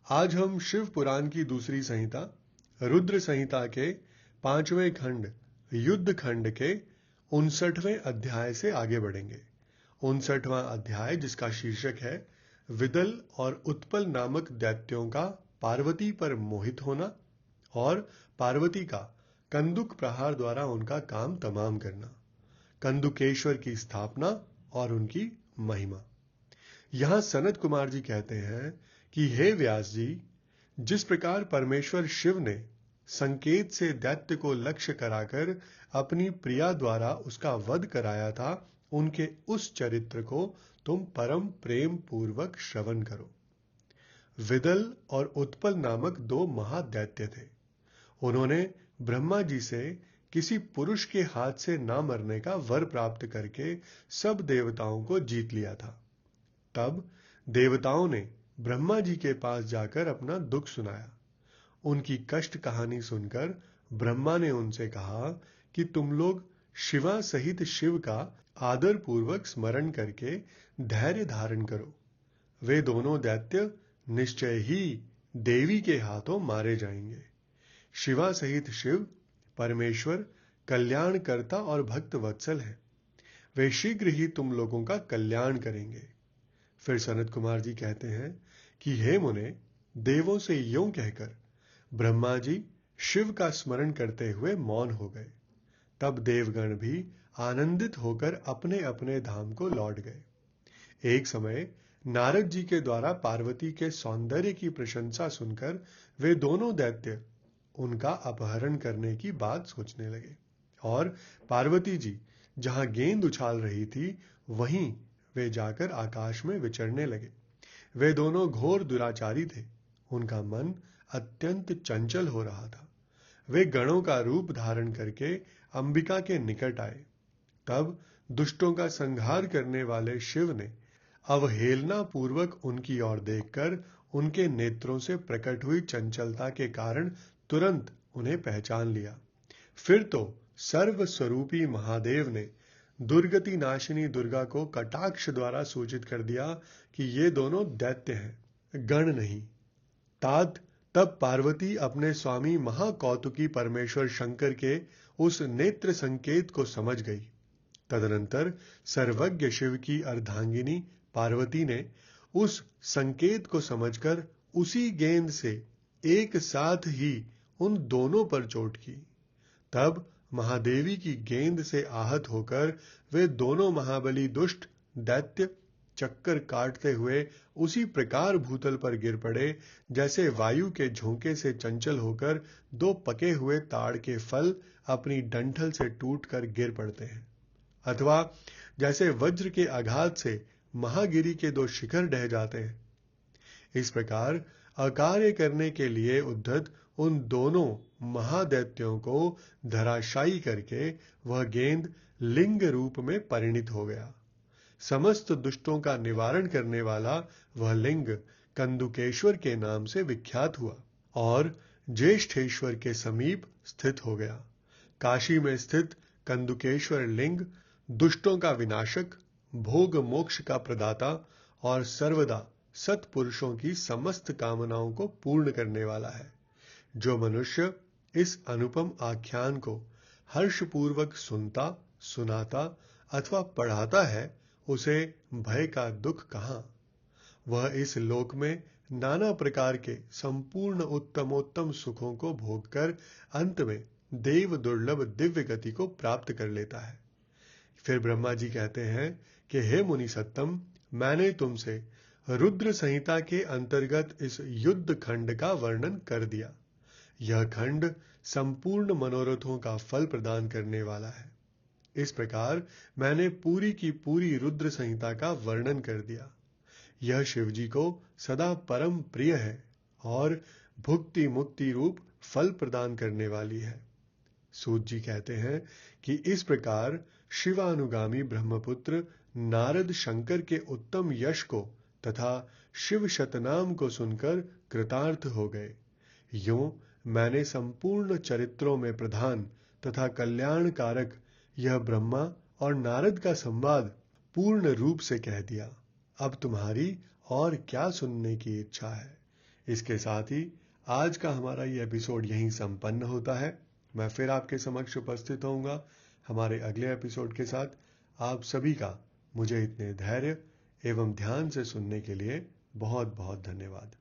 आज हम शिव पुराण की दूसरी संहिता रुद्र संहिता के 5वें खंड युद्ध खंड के 59वें अध्याय से आगे बढ़ेंगे। 59वां अध्याय, जिसका शीर्षक है विदल और उत्पल नामक दैत्यों का पार्वती पर मोहित होना और पार्वती का कंदुक प्रहार द्वारा उनका काम तमाम करना, कंदुकेश्वर की स्थापना और उनकी महिमा। यहां सनत कुमार जी कहते हैं कि हे व्यास जी, जिस प्रकार परमेश्वर शिव ने संकेत से दैत्य को लक्ष्य कराकर अपनी प्रिया द्वारा उसका वध कराया था, उनके उस चरित्र को तुम परम प्रेम पूर्वक श्रवण करो। विदल और उत्पल नामक दो महादैत्य थे। उन्होंने ब्रह्मा जी से किसी पुरुष के हाथ से ना मरने का वर प्राप्त करके सब देवताओं को जीत लिया था। तब देवताओं ने ब्रह्मा जी के पास जाकर अपना दुख सुनाया। उनकी कष्ट कहानी सुनकर ब्रह्मा ने उनसे कहा कि तुम लोग शिवा सहित शिव का आदर पूर्वक स्मरण करके धैर्य धारण करो। वे दोनों दैत्य निश्चय ही देवी के हाथों मारे जाएंगे। शिवा सहित शिव परमेश्वर कल्याणकर्ता और भक्त वत्सल है। वे शीघ्र ही तुम लोगों का कल्याण करेंगे। फिर सनत कुमार जी कहते हैं कि हे मुने, देवों से यूं कहकर ब्रह्मा जी शिव का स्मरण करते हुए मौन हो गए। तब देवगण भी आनंदित होकर अपने अपने धाम को लौट गए। एक समय नारद जी के द्वारा पार्वती के सौंदर्य की प्रशंसा सुनकर वे दोनों दैत्य उनका अपहरण करने की बात सोचने लगे और पार्वती जी जहां गेंद उछाल रही थी, वहीं वे जाकर आकाश में विचरने लगे। वे दोनों घोर दुराचारी थे। उनका मन अत्यंत चंचल हो रहा था। वे गणों का रूप धारण करके अंबिका के निकट आए। तब दुष्टों का संहार करने वाले शिव ने अवहेलना पूर्वक उनकी ओर देखकर उनके नेत्रों से प्रकट हुई चंचलता के कारण तुरंत उन्हें पहचान लिया। फिर तो सर्वस्वरूपी महादेव ने दुर्गति नाशिनी दुर्गा को कटाक्ष द्वारा सूचित कर दिया कि ये दोनों दैत्य हैं, गण नहीं। तात तब पार्वती अपने स्वामी महाकौतुकी परमेश्वर शंकर के उस नेत्र संकेत को समझ गई। तदनंतर सर्वज्ञ शिव की अर्धांगिनी पार्वती ने उस संकेत को समझकर उसी गेंद से एक साथ ही उन दोनों पर चोट की। तब महादेवी की गेंद से आहत होकर वे दोनों महाबली दुष्ट दैत्य चक्कर काटते हुए उसी प्रकार भूतल पर गिर पड़े जैसे वायु के झोंके से चंचल होकर दो पके हुए ताड़ के फल अपनी डंठल से टूटकर गिर पड़ते हैं, अथवा जैसे वज्र के आघात से महागिरी के दो शिखर ढह जाते हैं। इस प्रकार अकार्य करने के लिए उद्धत उन दोनों महादैत्यों को धराशायी करके वह गेंद लिंग रूप में परिणित हो गया। समस्त दुष्टों का निवारण करने वाला वह लिंग कंदुकेश्वर के नाम से विख्यात हुआ और ज्येष्ठेश्वर के समीप स्थित हो गया। काशी में स्थित कंदुकेश्वर लिंग दुष्टों का विनाशक, भोग मोक्ष का प्रदाता और सर्वदा सत्पुरुषों की समस्त कामनाओं को पूर्ण करने वाला है। जो मनुष्य इस अनुपम आख्यान को हर्षपूर्वक सुनता, सुनाता अथवा पढ़ाता है, उसे भय का दुख कहां। वह इस लोक में नाना प्रकार के संपूर्ण उत्तमोत्तम सुखों को भोगकर अंत में देव दुर्लभ दिव्य गति को प्राप्त कर लेता है। फिर ब्रह्मा जी कहते हैं कि हे मुनि सत्तम, मैंने तुमसे रुद्र संहिता के अंतर्गत इस युद्ध खंड का वर्णन कर दिया। यह खंड संपूर्ण मनोरथों का फल प्रदान करने वाला है। इस प्रकार मैंने पूरी की पूरी रुद्र संहिता का वर्णन कर दिया। यह शिवजी को सदा परम प्रिय है और भुक्ति मुक्ति रूप फल प्रदान करने वाली है। सूत जी कहते हैं कि इस प्रकार शिवानुगामी ब्रह्मपुत्र नारद शंकर के उत्तम यश को तथा शिव शतनाम को सुनकर कृतार्थ हो गए। यूं मैंने संपूर्ण चरित्रों में प्रधान तथा कल्याणकारक यह ब्रह्मा और नारद का संवाद पूर्ण रूप से कह दिया। अब तुम्हारी और क्या सुनने की इच्छा है? इसके साथ ही आज का हमारा ये एपिसोड यहीं संपन्न होता है। मैं फिर आपके समक्ष उपस्थित होऊंगा हमारे अगले एपिसोड के साथ। आप सभी का मुझे इतने धैर्य एवं ध्यान से सुनने के लिए बहुत बहुत धन्यवाद।